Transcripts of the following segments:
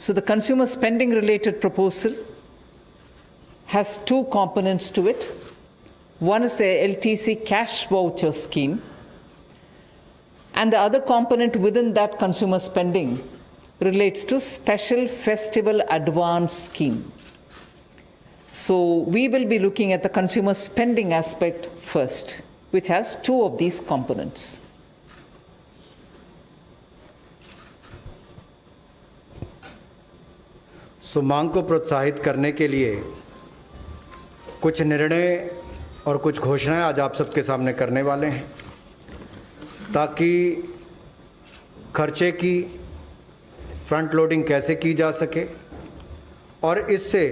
So the consumer spending related proposal has two components to it. One is the LTC cash voucher scheme, and the other component within that consumer spending relates to special festival advance scheme. So we will be looking at the consumer spending aspect first, which has two of these components. सो मांग को प्रोत्साहित करने के लिए कुछ निर्णय और कुछ घोषणाएं आज आप सबके सामने करने वाले हैं, ताकि खर्चे की फ्रंट लोडिंग कैसे की जा सके और इससे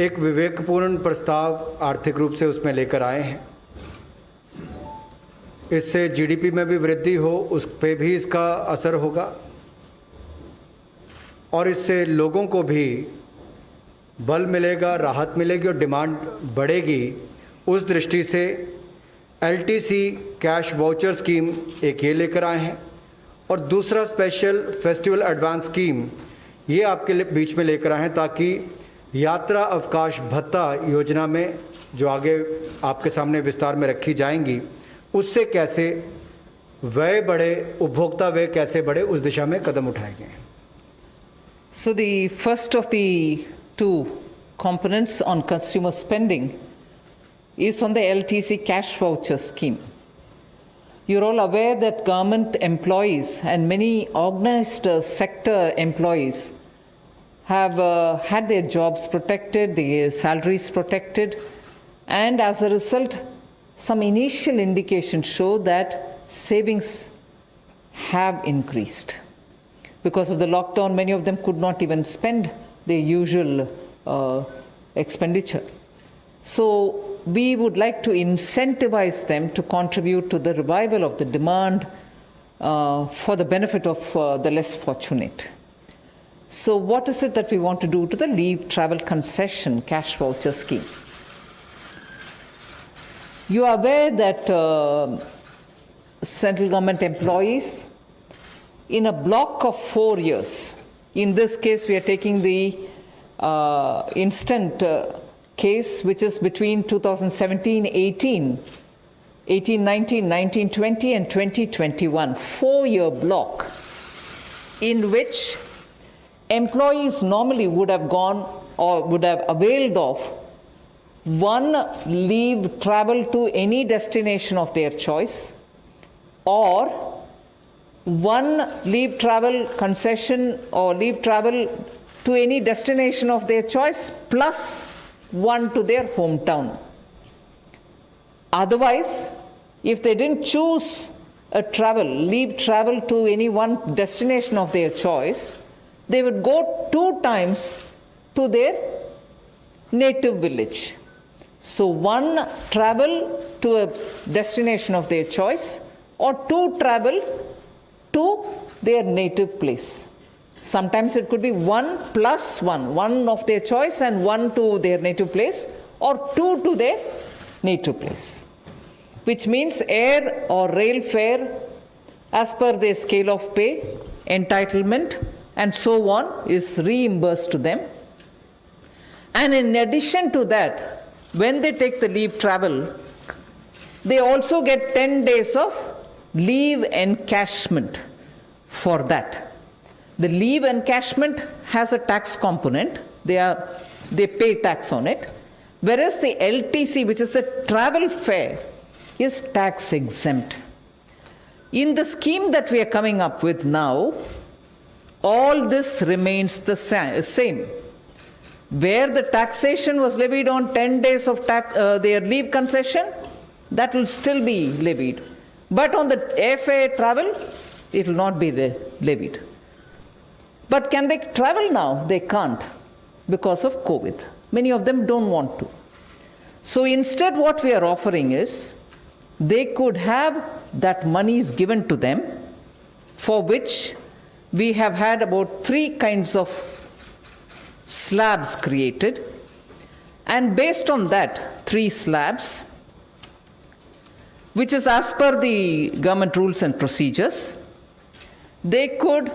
एक विवेकपूर्ण प्रस्ताव आर्थिक रूप से उसमें लेकर आए हैं। इससे जीडीपी में भी वृद्धि हो, उस पे भी इसका असर होगा और इससे लोगों को भी बल मिलेगा, राहत मिलेगी और डिमांड बढ़ेगी। उस दृष्टि से एलटीसी कैश वाउचर स्कीम एक ये लेकर आए हैं और दूसरा स्पेशल फेस्टिवल एडवांस स्कीम ये आपके बीच में लेकर आए हैं, ताकि यात्रा अवकाश भत्ता योजना में जो आगे आपके सामने विस्तार में रखी जाएंगी, उससे कैसे व्यय बढ़े, उपभोक्ता व्यय कैसे बढ़े, उस दिशा में कदम उठाए गए हैं। So the first of the two components on consumer spending is on the LTC cash voucher scheme. You're all aware that government employees and many organized sector employees have had their jobs protected, their salaries protected, and as a result, some initial indications show that savings have increased. Because of the lockdown, many of them could not even spend their usual expenditure. So we would like to incentivize them to contribute to the revival of the demand for the benefit of the less fortunate. So what is it that we want to do to the leave travel concession cash voucher scheme? You are aware that central government employees in a block of 4 years, in this case we are taking the instant case which is between 2017-18, 18-19, 19-20 and 20-21, 4-year block in which employees normally would have gone or would have availed of one leave travel to any destination of their choice, or one leave travel concession or leave travel to any destination of their choice plus one to their hometown. Otherwise, if they didn't choose a leave travel to any one destination of their choice, they would go 2 times to their native village. So one travel to a destination of their choice or 2 travel to their native place. Sometimes it could be 1 plus 1, 1 of their choice and 1 to their native place, or 2 to their native place, which means air or rail fare as per their scale of pay, entitlement and so on is reimbursed to them. And in addition to that, when they take the leave travel, they also get 10 days of leave encashment for that. The leave encashment has a tax component. They pay tax on it, whereas the LTC, which is the travel fare, is tax exempt. In the scheme that we are coming up with now, all this remains the same. Where the taxation was levied on 10 days of their leave concession, that will still be levied. But on the airfare travel, it will not be levied. But can they travel now? They can't because of COVID. Many of them don't want to. So instead what we are offering is, they could have that money is given to them, for which we have had about 3 kinds of slabs created, and based on that 3 slabs, which is as per the government rules and procedures, they could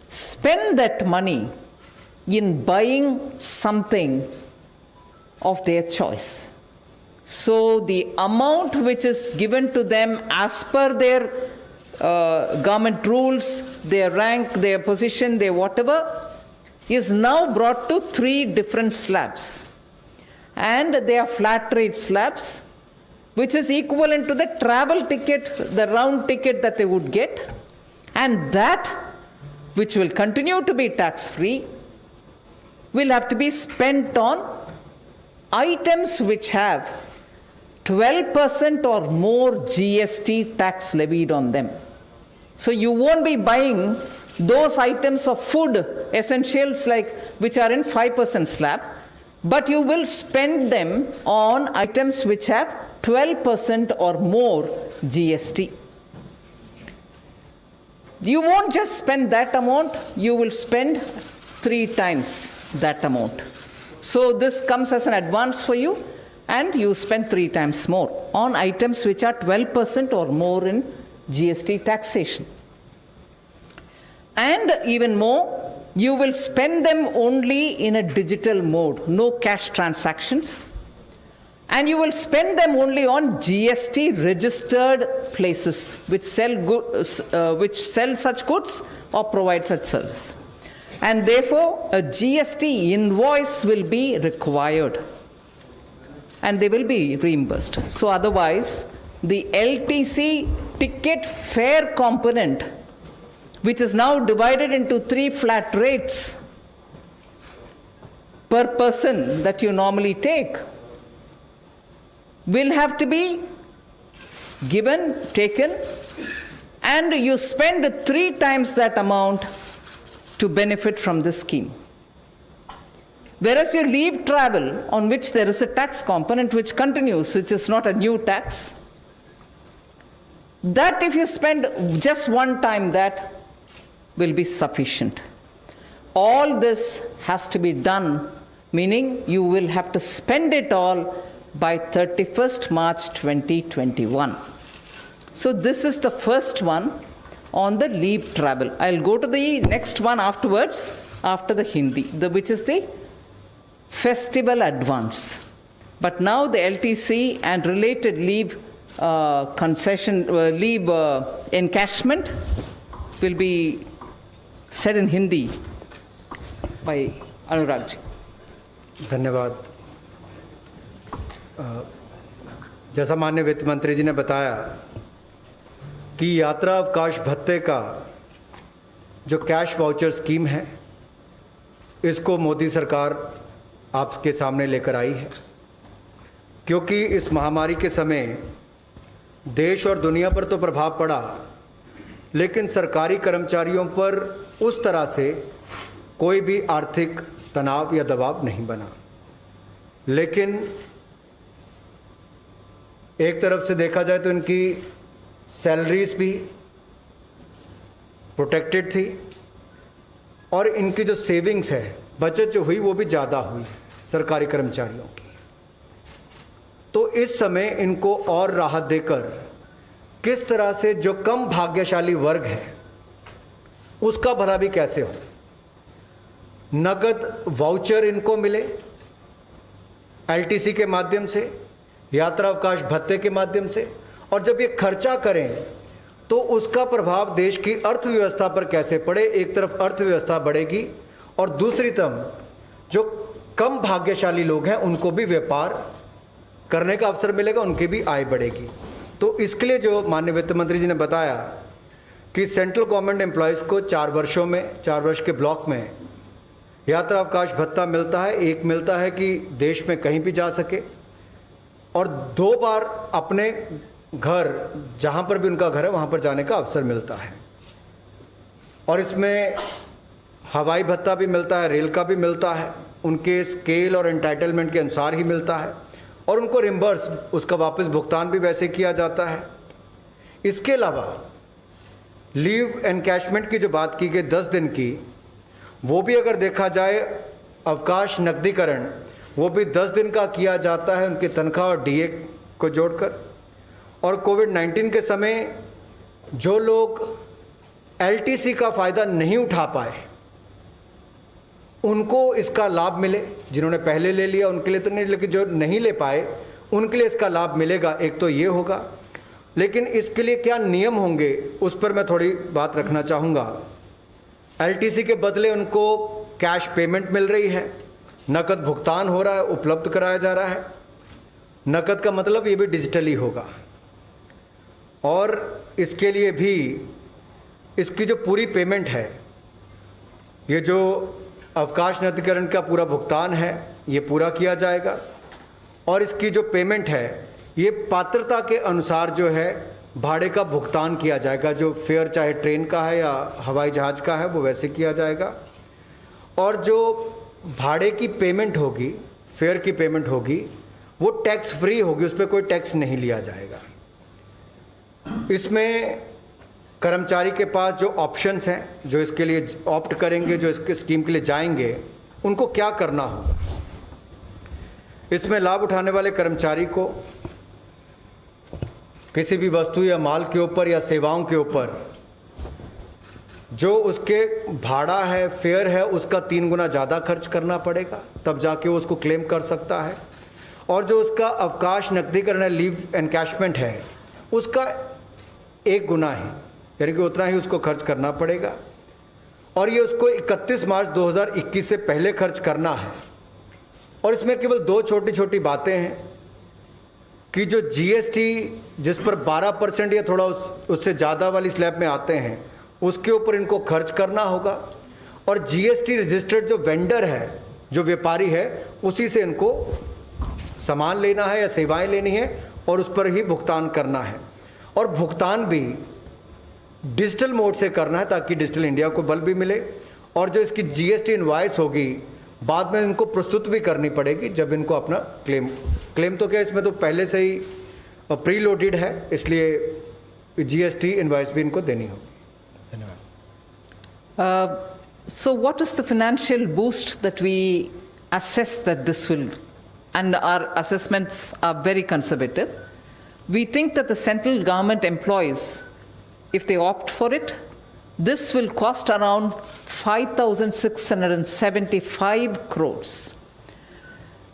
spend that money in buying something of their choice. So the amount which is given to them as per their government rules, their rank, their position, their whatever, is now brought to 3 different slabs. And they are flat rate slabs, which is equivalent to the travel ticket, the round ticket that they would get. And that, which will continue to be tax-free, will have to be spent on items which have 12% or more GST tax levied on them. So you won't be buying those items of food, essentials like which are in 5% slab, but you will spend them on items which have 12% or more GST. You won't just spend that amount, you will spend 3 times that amount. So this comes as an advance for you, and you spend 3 times more on items which are 12% or more in GST taxation. And even more, you will spend them only in a digital mode, no cash transactions. And you will spend them only on GST registered places which sell such goods or provide such service. And therefore, a GST invoice will be required, and they will be reimbursed. So otherwise, the LTC ticket fare component, which is now divided into 3 flat rates per person that you normally take, will have to be taken, and you spend 3 times that amount to benefit from this scheme. Whereas you leave travel, on which there is a tax component which continues, which is not a new tax, that if you spend just 1 time, that will be sufficient. All this has to be done, meaning you will have to spend it all by 31st March 2021. So this is the first one on the leave travel. I'll go to the next one afterwards, after the Hindi, which is the festival advance. But now the LTC and related leave leave encashment will be said in Hindi by Anurag ji. धन्यवाद। जैसा माननीय वित्त मंत्री जी ने बताया कि यात्रा अवकाश भत्ते का जो कैश वाउचर स्कीम है, इसको मोदी सरकार आपके सामने लेकर आई है, क्योंकि इस महामारी के समय देश और दुनिया पर तो प्रभाव पड़ा, लेकिन सरकारी कर्मचारियों पर उस तरह से कोई भी आर्थिक तनाव या दबाव नहीं बना। लेकिन एक तरफ से देखा जाए तो इनकी सैलरीज भी प्रोटेक्टेड थी, और इनकी जो सेविंग्स है, बचत जो हुई, वो भी ज़्यादा हुई सरकारी कर्मचारियों की। तो इस समय इनको और राहत देकर किस तरह से जो कम भाग्यशाली वर्ग है उसका भला भी कैसे हो, नगद वाउचर इनको मिले एलटीसी के माध्यम से, यात्रा अवकाश भत्ते के माध्यम से, और जब ये खर्चा करें तो उसका प्रभाव देश की अर्थव्यवस्था पर कैसे पड़े। एक तरफ अर्थव्यवस्था बढ़ेगी और दूसरी तरफ जो कम भाग्यशाली लोग हैं उनको भी व्यापार करने का अवसर मिलेगा, उनकी भी आय बढ़ेगी। तो इसके लिए जो माननीय वित्त मंत्री जी ने बताया कि सेंट्रल गवर्नमेंट एम्प्लॉयज़ को 4 वर्षों में, 4 वर्ष के ब्लॉक में यात्रा अवकाश भत्ता मिलता है। एक मिलता है कि देश में कहीं भी जा सके, और 2 बार अपने घर, जहाँ पर भी उनका घर है वहाँ पर जाने का अवसर मिलता है। और इसमें हवाई भत्ता भी मिलता है, रेल का भी मिलता है, उनके स्केल और एंटाइटलमेंट के अनुसार ही मिलता है, और उनको रिम्बर्स, उसका वापस भुगतान भी वैसे किया जाता है। इसके अलावा लीव एनकैशमेंट की जो बात की गई 10 दिन की, वो भी अगर देखा जाए अवकाश नकदीकरण, वो भी 10 दिन का किया जाता है उनकी तनख्वाह और डीए को जोड़कर। और कोविड-19 के समय जो लोग एलटीसी का फ़ायदा नहीं उठा पाए उनको इसका लाभ मिले। जिन्होंने पहले ले लिया उनके लिए तो नहीं, लेकिन जो नहीं ले पाए उनके लिए इसका लाभ मिलेगा। एक तो ये होगा, लेकिन इसके लिए क्या नियम होंगे उस पर मैं थोड़ी बात रखना चाहूँगा। एलटीसी के बदले उनको कैश पेमेंट मिल रही है, नकद भुगतान हो रहा है, उपलब्ध कराया जा रहा है। नकद का मतलब ये भी डिजिटली होगा, और इसके लिए भी इसकी जो पूरी पेमेंट है, ये जो अवकाश नकदीकरण का पूरा भुगतान है, ये पूरा किया जाएगा। और इसकी जो पेमेंट है ये पात्रता के अनुसार जो है भाड़े का भुगतान किया जाएगा। जो फेयर चाहे ट्रेन का है या हवाई जहाज़ का है वो वैसे किया जाएगा। और जो भाड़े की पेमेंट होगी, फेयर की पेमेंट होगी, वो टैक्स फ्री होगी, उस पर कोई टैक्स नहीं लिया जाएगा। इसमें कर्मचारी के पास जो ऑप्शंस हैं, जो इसके लिए ऑप्ट करेंगे, जो इसके स्कीम के लिए जाएंगे, उनको क्या करना होगा। इसमें लाभ उठाने वाले कर्मचारी को किसी भी वस्तु या माल के ऊपर या सेवाओं के ऊपर जो उसके भाड़ा है, फेयर है, उसका 3 गुना ज़्यादा खर्च करना पड़ेगा, तब जाके वो उसको क्लेम कर सकता है। और जो उसका अवकाश नकदीकरण है, लीव एनकैशमेंट है, उसका 1 गुना है, यानी कि उतना ही उसको खर्च करना पड़ेगा। और ये उसको 31 मार्च 2021 से पहले खर्च करना है। और इसमें केवल 2 छोटी छोटी बातें हैं कि जो जीएसटी जिस पर 12% या थोड़ा उससे ज़्यादा वाली स्लैब में आते हैं, उसके ऊपर इनको खर्च करना होगा। और जीएसटी रजिस्टर्ड जो वेंडर है, जो व्यापारी है, उसी से इनको सामान लेना है या सेवाएं लेनी है और उस पर ही भुगतान करना है। और भुगतान भी डिजिटल मोड से करना है ताकि डिजिटल इंडिया को बल भी मिले। और जो इसकी जीएसटी इनवॉइस होगी बाद में इनको प्रस्तुत भी करनी पड़ेगी जब इनको अपना क्लेम तो क्या, इसमें तो पहले से ही प्री लोडेड है, इसलिए जीएसटी इनवॉइस भी इनको देनी होगी। धन्यवाद। So what is the financial boost that we assess that this will, and our assessments are very conservative. We think that the central government employees, if they opt for it, this will cost around 5,675 crores.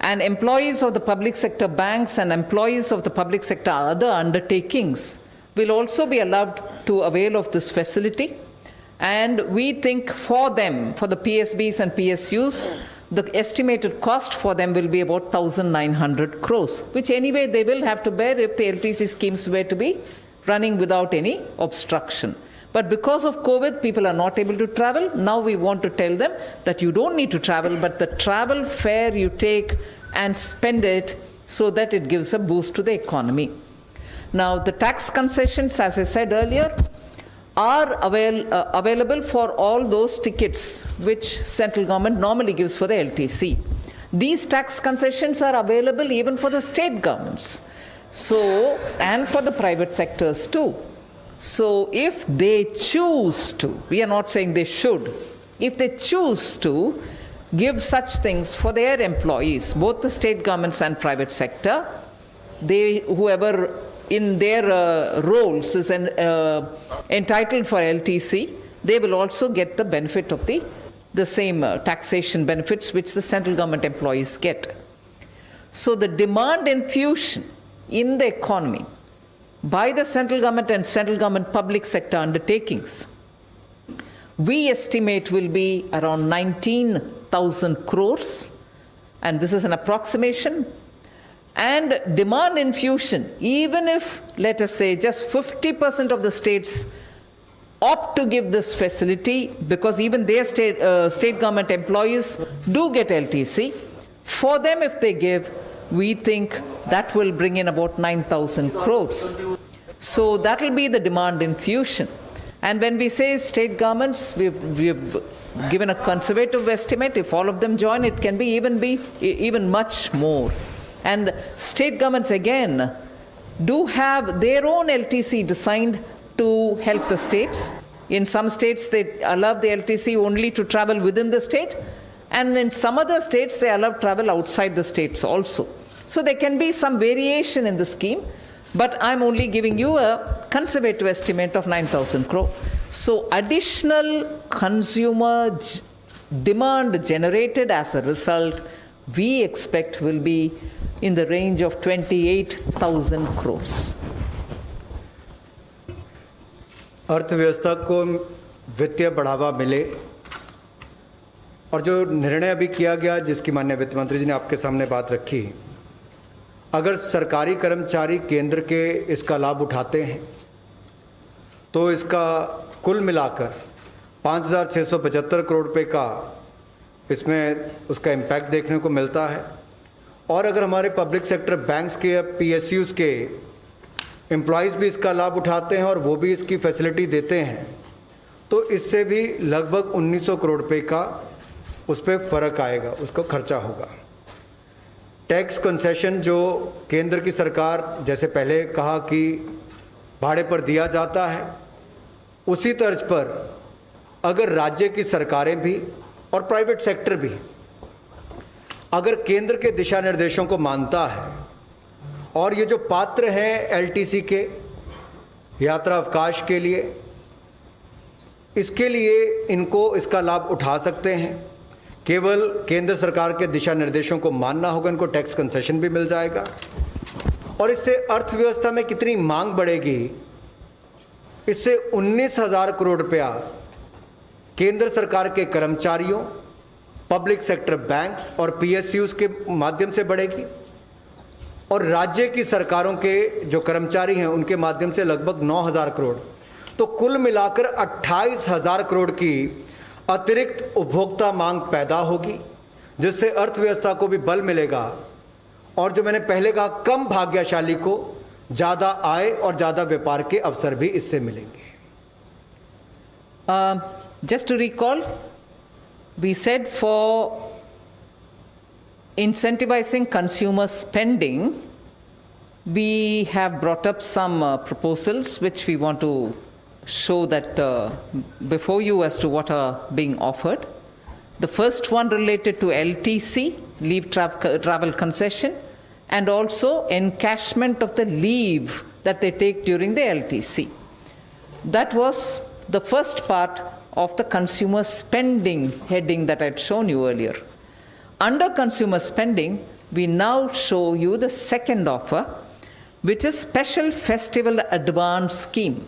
And employees of the public sector banks and employees of the public sector other undertakings will also be allowed to avail of this facility. And we think for them, for the PSBs and PSUs, the estimated cost for them will be about 1,900 crores, which anyway they will have to bear if the LTC schemes were to be running without any obstruction. But because of COVID, people are not able to travel. Now we want to tell them that you don't need to travel, but the travel fare you take and spend it so that it gives a boost to the economy. Now, the tax concessions, as I said earlier, are available for all those tickets which central government normally gives for the LTC. These tax concessions are available even for the state governments, so, and for the private sectors too. So if they choose to, we are not saying they should, if they choose to give such things for their employees, both the state governments and private sector, they, whoever in their roles is entitled for LTC, they will also get the benefit of the same taxation benefits which the central government employees get. So the demand infusion in the economy by the central government and central government public sector undertakings, we estimate will be around 19,000 crores, and this is an approximation. And demand infusion, even if, let us say, just 50% of the states opt to give this facility, because even their state government employees do get LTC, for them if they give, we think that will bring in about 9,000 crores. So that will be the demand infusion. And when we say state governments, we've given a conservative estimate. If all of them join, it can be even much more. And state governments, again, do have their own LTC designed to help the states. In some states, they allow the LTC only to travel within the state, and in some other states, they allow travel outside the states also. So there can be some variation in the scheme, But I'm only giving you a conservative estimate of 9,000 crore. So additional consumer demand generated as a result, we expect will be in the range of 28,000 crores. अर्थव्यवस्था को वित्तीय बढ़ावा मिले और जो निर्णय अभी किया गया, जिसकी माननीय वित्त मंत्री जी ने आपके सामने बात रखी, अगर सरकारी कर्मचारी केंद्र के इसका लाभ उठाते हैं तो इसका कुल मिलाकर 5,675 करोड़ रुपए का इसमें उसका इम्पैक्ट देखने को मिलता है। और अगर हमारे पब्लिक सेक्टर बैंक्स के या PSUs के एम्प्लॉयज़ भी इसका लाभ उठाते हैं और वो भी इसकी फैसिलिटी देते हैं तो इससे भी लगभग 1,900 करोड़ रुपए का उस पर फ़र्क आएगा, उसको खर्चा होगा। टैक्स कंसेशन जो केंद्र की सरकार, जैसे पहले कहा कि भाड़े पर दिया जाता है, उसी तर्ज पर अगर राज्य की सरकारें भी और प्राइवेट सेक्टर भी अगर केंद्र के दिशा निर्देशों को मानता है और ये जो पात्र हैं LTC के यात्रा अवकाश के लिए, इसके लिए इनको इसका लाभ उठा सकते हैं। केवल केंद्र सरकार के दिशा निर्देशों को मानना होगा, इनको टैक्स कंसेशन भी मिल जाएगा। और इससे अर्थव्यवस्था में कितनी मांग बढ़ेगी, इससे 19,000 करोड़ रुपया केंद्र सरकार के कर्मचारियों, पब्लिक सेक्टर बैंक्स और PSUs के माध्यम से बढ़ेगी और राज्य की सरकारों के जो कर्मचारी हैं उनके माध्यम से लगभग 9,000 करोड़। तो कुल मिलाकर 28,000 करोड़ की अतिरिक्त उपभोक्ता मांग पैदा होगी, जिससे अर्थव्यवस्था को भी बल मिलेगा और जो मैंने पहले कहा, कम भाग्यशाली को ज़्यादा आय और ज़्यादा व्यापार के अवसर भी इससे मिलेंगे। Just to recall, we said for incentivizing consumer spending, we have brought up some proposals which we want to show that before you as to what are being offered. The first one related to LTC, leave travel concession, and also encashment of the leave that they take during the LTC. That was the first part of the consumer spending heading that I had shown you earlier. Under consumer spending, we now show you the second offer, which is special festival advance scheme.